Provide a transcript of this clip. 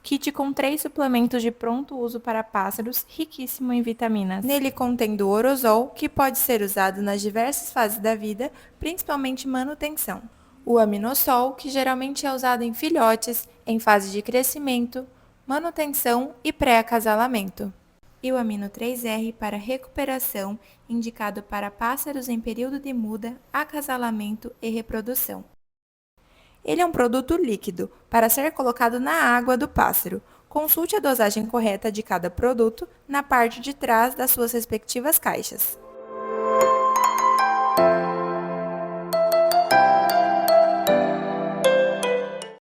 Kit com 3 suplementos de pronto uso para pássaros, riquíssimo em vitaminas. Nele contém do Orozol, que pode ser usado nas diversas fases da vida, principalmente manutenção. O Aminossol, que geralmente é usado em filhotes, em fase de crescimento, manutenção e pré-acasalamento. E o amino 3R para recuperação, indicado para pássaros em período de muda, acasalamento e reprodução. Ele é um produto líquido, para ser colocado na água do pássaro. Consulte a dosagem correta de cada produto na parte de trás das suas respectivas caixas.